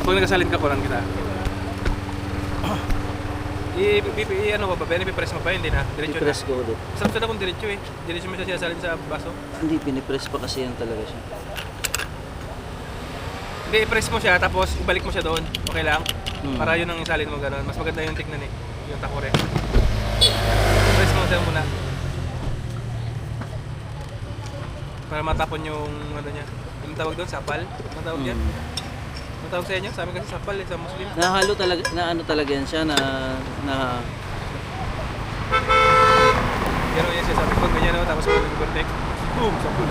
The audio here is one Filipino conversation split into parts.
Pag nagasalin ka, kulang kita. Ano ba ba? Pinipress mo ba? Hindi na. Diretso na. I-press ko ulit. Sarap sana kung diretso eh. Diretso mo siya sinasalin sa baso. Hindi, pinipress pa kasi yan talaga siya. Hindi, i-press mo siya tapos ibalik mo siya doon. Okay lang? Para yun ang isalin mo gano'n. Mas maganda yung tignan eh. Yung takore. Press mo siya muna. Para matapon yung ano niya. Yung tawag doon, sapal. Ano tawag yan? Ano tawag sa inyo? Sa amin kasi sapal eh, sa Muslim. Nahalo talaga, na ano talaga yan siya, na Pero yan siya sabi ko, ganyan naman tapos kung nag-protect. Boom! Sapul.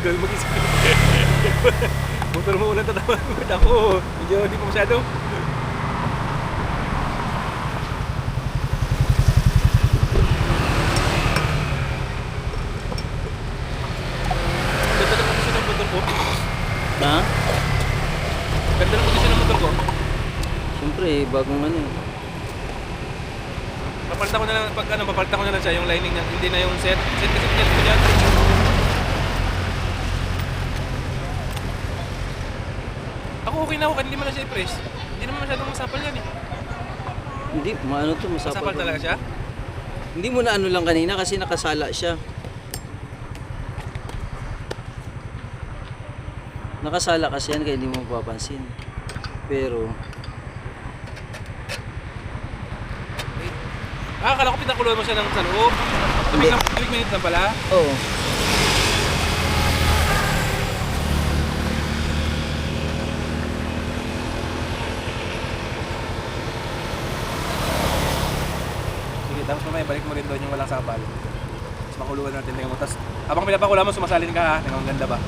Gawin mag-isip. Motor mo ulang tatawa. Ako, medyo hindi ko masyado. Ganda ng kondisyon ng motor ko. ha? Ganda ng kondisyon ng motor ko. Siyempre, bagong ano eh. Papalitan ko na lang, papalitan ko na lang siya yung lining niya. Hindi na yung set. Set kasi pinil ko dyan. Ako okay na ako, kahit hindi mo na siya i-press. Hindi naman masyadong masapal yan eh. Hindi, maano to, masapal. Masapal to. talaga siya. Hindi mo na ano lang kanina kasi nakasala siya. Nakasala kasi yan kaya hindi mo mapapansin. Pero, Akala ko pinakuloy mo siya ng sa loob. Hindi. Tubig minutes na pala. oo. Sige, tapos mamaya balik mo rin doon yung walang sapal. Tapos makuluan natin tingnan mo. Tapos habang pinapakula mo, sumasalin ka ha. Tingnan mo, ang ganda ba?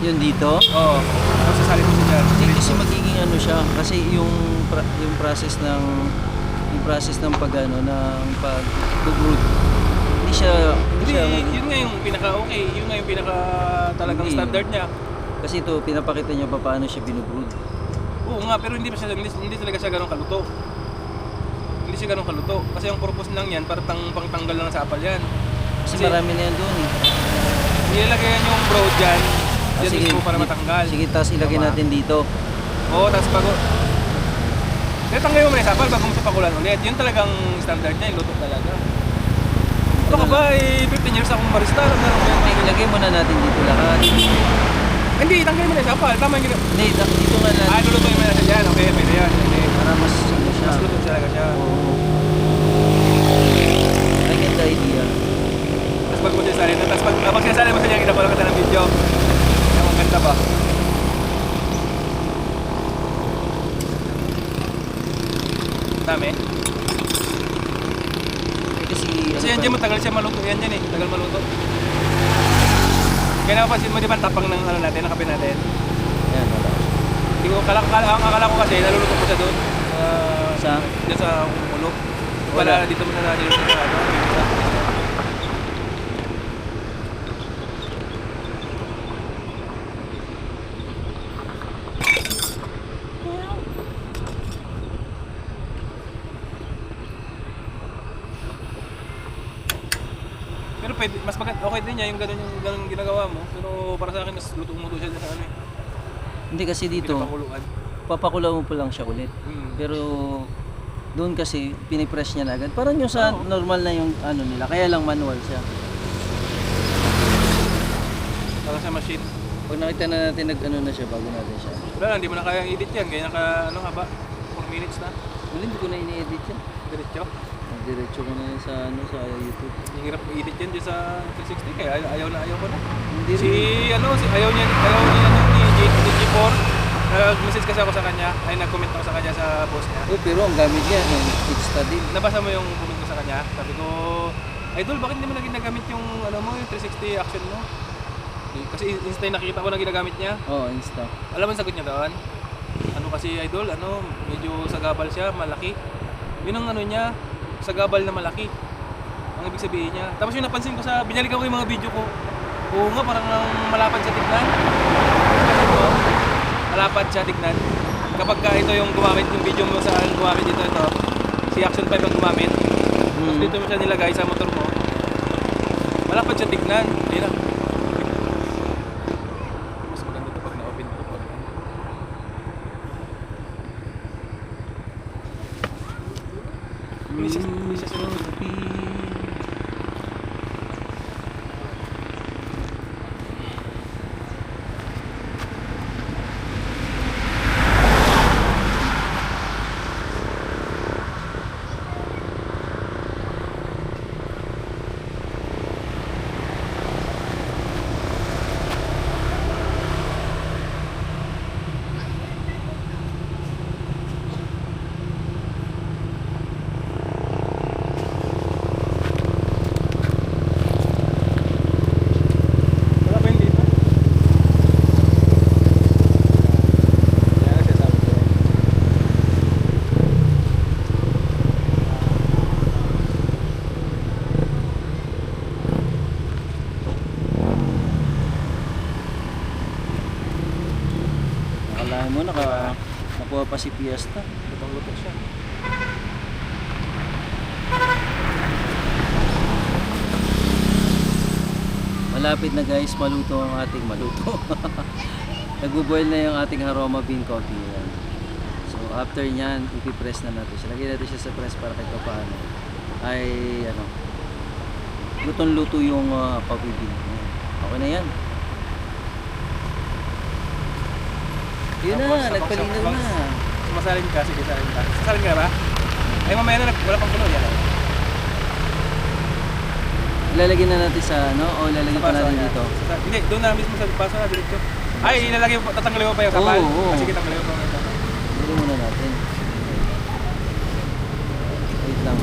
Yun dito. Oo. Tapos sasalin mo siya dyan. Hindi kasi magiging ano siya kasi yung process ng pagano ng pag-root. Hindi siya Yun nga yung pinaka-okay. Yun nga yung pinaka talagang Hindi. standard niya. kasi ito pinapakita niya pa paano siya binubrood. Oo nga, pero hindi talaga siya ganun kaluto. Hindi siya ganun kaluto. Kasi ang purpose lang yan, para pangtanggal lang sa apal yan. Kasi marami na yan doon eh. Nilagay yan yung broad dyan. Dyan Sige, mismo para matanggal. Sige, tapos ilagay Tama. natin dito. Oo, tapos bago... Tanggalin mo muna yung sapal bago mo siya pakulan ulit. Yun talagang standard niya, yung luto talaga. Ito ka ba, 15 years akong barista. Okay, ilagay muna natin dito lahat. Hindi, tanggalin mo na yung sapal. Tama yung ginawa. Hindi, dito nga natin. Lulutuin mo na siya dyan. Okay, pwede yan. Okay. Para mas ano siya. Mas luto talaga siya. Oo. I get the idea. Tapos pag mo siya salin, tapos pag sinasalin mo sa niya, kinapala kita ng video. Ang ganda ba? Dami. Kasi Kasi yan dyan matagal siya maluto. Yan dyan eh. Tagal maluto. Kaya napapansin mo di ba tapang ng ano natin, ng kape natin? Yan, wala. Hindi ko, ang akala ko kasi naluluto ko siya doon. Sa? Diyan sa ulo. Wala. Wala, dito mo na naluluto sa ano. Pero pwede, mas maganda, okay din niya yung ganun ginagawa mo. Pero para sa akin, mas luto-muto siya dyan sa ano eh. Hindi kasi dito, Pinapakuluan. papakulaw mo pa lang siya ulit. Mm. Pero doon kasi pinipress niya na agad. Parang yung sa Oo. normal na yung ano nila, kaya lang manual siya. Para sa machine. Pag nakita na natin nag-ano na siya bago natin siya. Wala lang, hindi mo na kayang edit yan. Kaya naka, ano haba, 4 minutes na. Wala, hindi ko na ini-edit yan. Diretso. Diretso ko na yan sa ano sa YouTube. Ang hirap i-edit yan dyan sa 360. Kaya ayaw ko na. Hindi Si, rin. ayaw niya ni G4. Nag-message kasi ako sa kanya. Ay, nag-comment ako sa kanya sa post niya. Oh, pero ang gamit niya, Insta din. Nabasa mo yung comment ko sa kanya? Sabi ko, Idol, bakit hindi mo na ginagamit yung, ano mo, yung 360 action mo? Kasi Insta yung nakikita ko na ginagamit niya. Oo, Insta. Alam mo ang sagot niya doon? Ano kasi Idol, medyo sagabal siya, malaki. Yun ang ano niya, sagabal na malaki. Ang ibig sabihin niya. Tapos yung napansin ko binalikan ko yung mga video ko. Oo nga, parang malapad siya tignan. Malapad siya tignan. Kapag ito yung gumamit, yung video mo saan gumamit ito, si Action 5 ang gumamit. Tapos dito mo siya nilagay sa motor mo. Malapad siya tignan. Hindi na. Mas maganda ito pag na-open ito. Hindi siya sunod. Wala ba yung dito? Yan, siya sabi ko. Nakalahan mo, nakuha pa si Fiesta. Lutong-lutong siya. Malapit na guys, maluto ang ating maluto. Nagbo-boil na yung ating aroma bean coffee. Yan. So after nyan, ipipress na natin siya. Lagyan natin siya sa press para kahit paano ay ano, lutong-luto yung coffee bean. Yan. Okay na yan. Yun na, nagpalinaw na. Sumasalin ka, sige salin ka. Sasalin ka na ba? Ay mamaya na, wala pang puno yan. Ilalagay na natin sa ano, o ilalagay pa natin dito. Hindi, doon na mismo sa paso na diretso. Ay, ilalagay mo, tatanggalin mo pa yung kapal. Oo, oo. Sige, tanggalin mo pa yung kapal. Dito muna natin. Wait lang.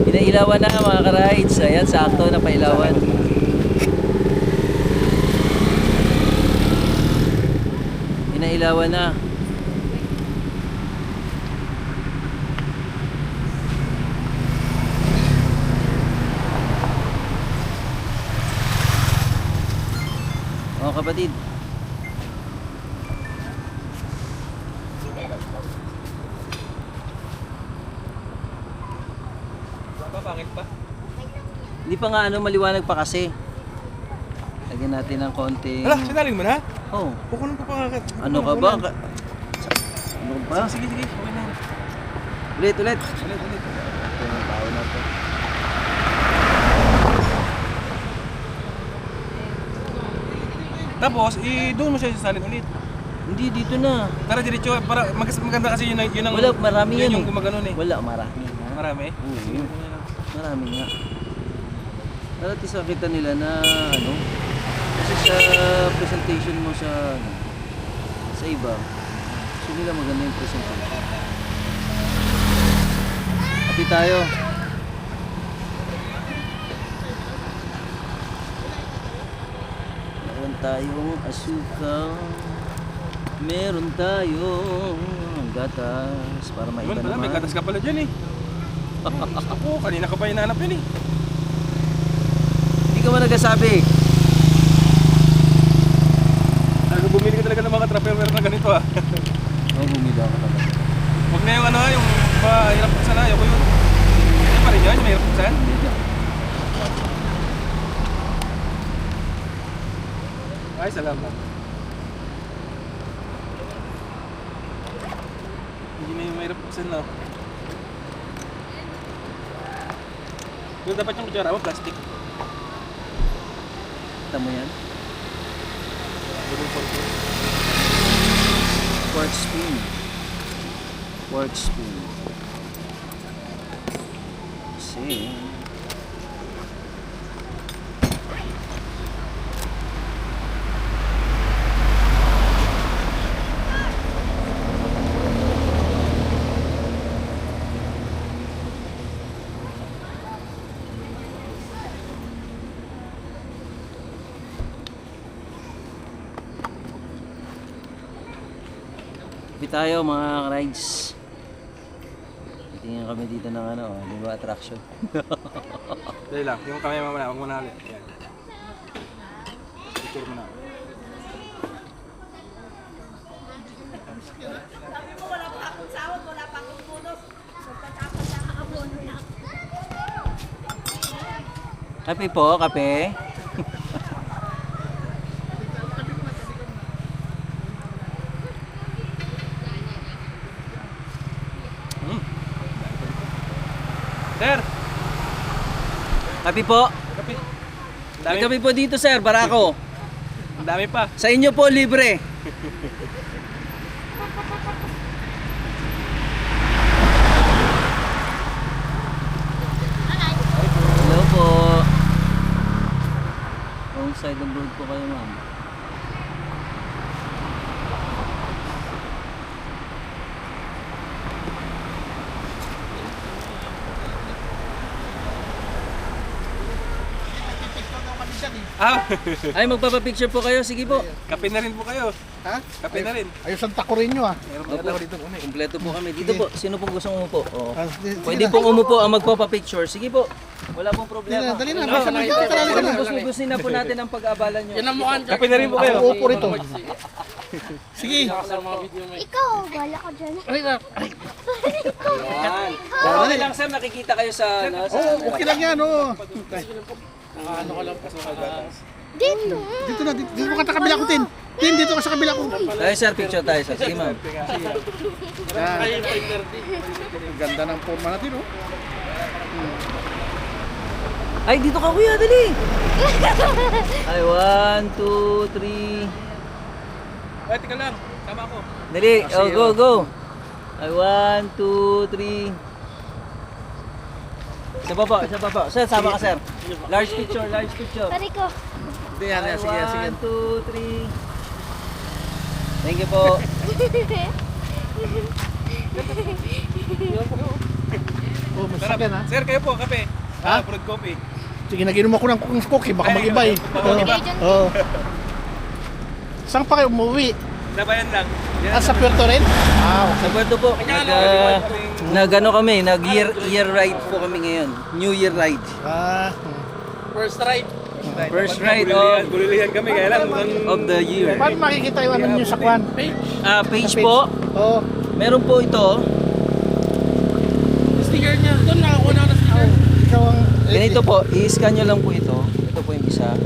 Pinailawan na mga ka-rides. Ayan, sakto na pailawan. Pinailawan na. O kapatid. Ba, pangit pa? Hindi pa nga ano, maliwanag pa kasi. Lagyan natin ng konting... Hala, sinalin mo na? Oh, Kukunan ko pa agad. ano ka ba? Ano ka ba? Sige, sige, okay na. Ulit, ulit. Ulit. Ito yung tao na to. Tapos, doon mo siya sasalin ulit. Hindi, dito na. Tara, diretso, para maganda kasi yun ang... Wala, marami yan yung eh. gumaganon eh. Wala, marami. Marami? Oo. Sige, kukunin na. Marami nga. Para sa kita nila na ano, kasi sa presentation mo sa ano, sa iba, gusto nila maganda yung presentation. Happy tayo. Meron tayong asukal, meron tayong gatas para maiba Naman pala, may naman. gatas ka pala dyan eh. Ako, kanina ka pa hinahanap yun eh. Hindi ka ba nagsasabi? Talaga bumili ka talaga ng mga trapper na ganito ah. Oo, bumili ako talaga. Huwag na yung ano, yung mahirap buksan na, ayoko yun. Yan pa rin yan, yung mahirap buksan. Hindi na. Ay, salamat. Hindi na yung mahirap buksan na. Yung dapat yung kutsara mo, plastic. Kita mo yan? Bulong porko. Quartz spoon. Quartz spoon. Kasi... Happy tayo mga rides. Tingnan kami dito ng ano, di ba, attraction. Dali lang, yung kamay mamaya, huwag mo na ulit. Yan. Picture mo na. Sabi mo wala pa akong sahod, wala pa akong bonus. Pagkatapos na abono na ako. Kape po, kape. Sir, Kape po. kape. Ang May dami, kape po dito, sir. Barako. ang dami pa. Sa inyo po, libre. Hello po. Wrong side of road po kayo, ma'am. Ah, Ay, magpapapicture po kayo. Sige po. kape na rin po kayo. Ha? Kape na rin. Ayos ang takurin nyo ah. Meron Opo. pa ako dito. Una, eh. Kumpleto po kami. Dito po. Sino pong gustong umupo? Oo. Sige Pwede na. pong umupo ang magpapapicture. Sige po. Wala pong problema. Dali na, Ano? basta may karali ka na. Gusto na po natin ang pag-abalan nyo. Kape na rin po kayo. Ako upo rito. Sige. Ikaw, wala ko dyan. Yan. Okay lang sir, nakikita kayo sa... Oh, okay lang yan, oh. Dito. Dito na, dito ka sa kabila ko, Tin. Tin, dito ka sa kabila ko. Tayo sir, picture tayo sir. Sige ma'am. Ang ganda ng forma natin, oh. Ay, dito ka kuya, dali! Ay, 1, 2, 3. Ay, tika lang. Tama ako. Dali, oh, go, go. Ay, 1, 2, 3. Isa pa po, isa pa po. Sir, sama ka sir. Large picture, large picture. Pari ko. Hindi, yan, Ay, sige, sige. 1, 2, 3. Thank you po. Oh, masakyan, ha. Sir, kayo po, kape. Ha? Brewed coffee. Sige, naginom ako ng cookie, baka Ay, mag-iba eh. baka mag-iba. Oo. Saan pa kayo umuwi? Nabayan lang. Yan. Ah, sa Puerto Rin? Ah, Sa Puerto po, nag-ano kami, nag-year ride po kami ngayon. New Year ride. ah. First ride Bulilihan kami, kaya lang. of the year. Paano makikita yung ano nyo sa kwan? Page po, Oo. meron po ito. Sticker niya. Doon nakakuha na ng sticker. Ikaw ang... Ganito po, i-scan nyo lang po ito. Ito po yung isa.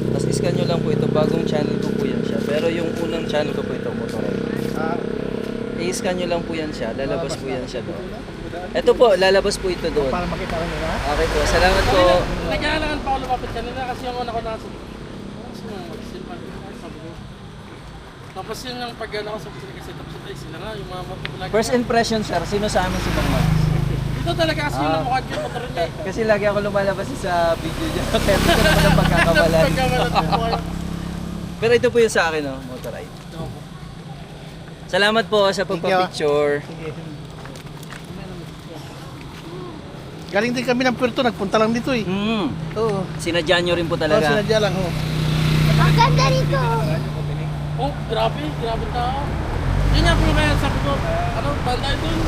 Tapos i-scan nyo lang po ito. Bagong channel ko po yan siya. Pero yung unang channel ko po ito, Motorride. Ah, I-scan nyo lang po yan siya. Lalabas po yan siya doon. Ito po, lalabas po ito doon. para makita rin nila. Okay po, salamat po. Nagkakalangan pa ako lumapit kanina kasi yung una ko nasa. Silman. Sabi ko. Tapos yun yung pag-gala ko sa kusina kasi tapos ay sila nga yung mga vlog. First impression sir, sino sa amin si Bang Max? Ito talaga kasi yung namukha yung motor niya. Kasi lagi ako lumalabas sa video niya. Kaya hindi ko naman ang pagkakabalan. Pero ito po yung sa akin, no? Motorride. Salamat po sa pagpa-picture. Sige. Galing din kami ng Puerto, nagpunta lang dito eh. Oo. Sinadya nyo rin po Oo, talaga. sinadya lang, oh. Ang ganda rito. Oh, grabe tao. Yun nga po kaya sabi ko, ano, banda doon.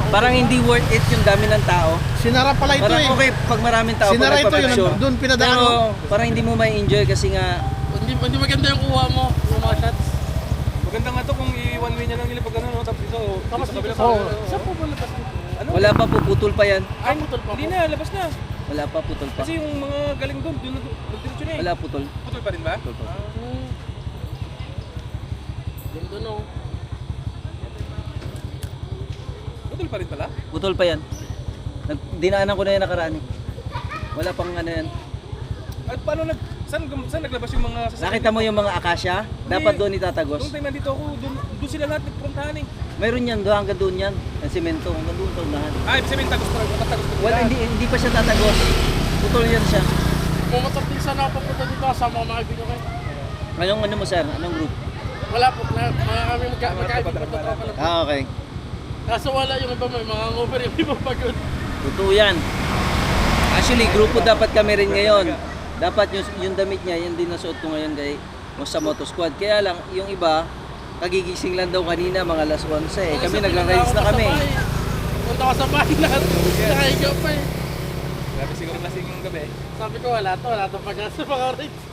Parang hindi worth it yung dami ng tao. Sinara pala ito Parang eh. okay pag maraming tao Sinara pag ito, nagpa-picture. yun, doon pinadaan Pero ko. parang hindi mo may enjoy kasi nga Hindi maganda yung kuha mo, yung mga shots. Maganda nga to kung i-one way niya lang nila pag ano, no? Tapos ito, Tapos sa dito kabila sa pa. Saan po ba labas dito? Ano? wala pa po, putol pa yan. Ay, putol pa Hindi po. na, labas na. Wala pa, putol pa. Kasi yung mga galing doon, doon nagdiretso na eh. Wala, putol. Putol pa rin ba? Ganda no. Putol pa rin pala? Putol pa yan. Dinaanan ko na yan nakaraan eh. Wala pang ano yan. At paano saan naglabas yung mga sasakyan? Nakita mo yung mga akasya? Dapat doon itatagos. Nung time nandito ako, doon sila lahat nagpuntahan eh. Mayroon yan, doon hanggang doon yan. Ang semento, hanggang doon sa unahan. Ay, ibig sabihin tagos pa rin. Tatagos pa rin. Wala, hindi pa siya tatagos. Putol yan siya. Pumunta din sana ako papunta dito kasama mga kaibigan ko. Anong ano mo sir? Anong group? Wala po, mga kami magkaibigan magtatropa lang. Ah, okay. Kaso wala yung iba, may mga ngover, yung iba pagod. Totoo yan. Actually, grupo dapat kami rin ngayon. Dapat yung damit niya, yan din nasuot ko ngayon kay sa Moto Squad. Kaya lang, yung iba, kagigising lang daw kanina, mga alas 11 eh. Kami nagla-rides na kami. Punta ko sa bahay lahat. Nakahigaw pa eh. Grabe siguro lasing yung gabi. Sabi ko wala to pag-asa mga rides.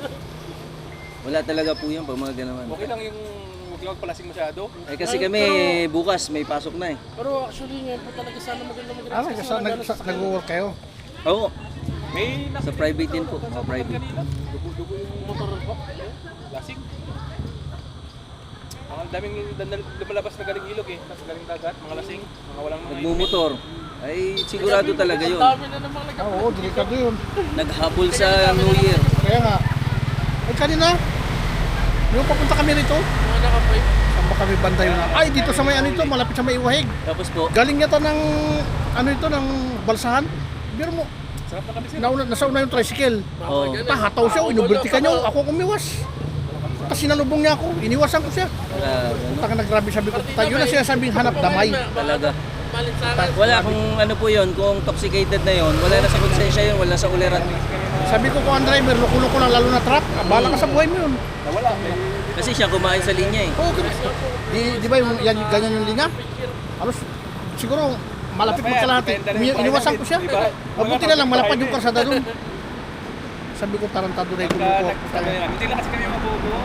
Wala talaga po yan pag mga ganaman. Okay lang yung huwag lang magpalasing masyado. Eh kasi kami bukas may pasok na eh. Pero actually ngayon po talaga sana maganda Ah, mag-rides. nag-work kayo. Oo. May Sa private din po, sa private. Kanina, dugo-dugo yung Motor po. lasing. Ang daming lumalabas na galing ilog eh, tapos galing dagat, mga lasing, mga walang mga Nagmumotor. Ay, sigurado talaga yun. Ang dami na namang nag Oo, delikado yun. Naghabol sa New Year. Kaya nga. Ay, kanina, yung papunta kami rito, mga naka-pipe. saan ba kami banda yun? Ay, dito sa may ano ito, malapit sa may Iwahig. Tapos po, Galing yata ng, ano ito, ng balsahan. Biro mo, sarap na kami sir. nasa una yung tricycle. oh, Tahataw siya, inubertika niya, ako umiwas. Tapos sinalubong niya ako, iniwasan ko siya. ano, Taka naggrabe, sabi ko, tayo na siya sabing hanap damay. talaga. Malinsangan. Wala kung ano po yun, kung intoxicated na yun, wala na sa konsensya yun, wala sa uleran. Sabi ko kung ang driver, loko-loko lang, lalo na truck, bahala ka sa buhay mo yun. Nawala. Kasi siya kumain sa linya eh. Oo, di ba yung, yan, ganyan yung linya? Alos, siguro, malapit magkalahati. Iniwasan ko siya. Mabuti na lang, malapad yung karsada doon. Sabi ko, tarantado na yung guluko. Hindi lang kasi kami mabubuo.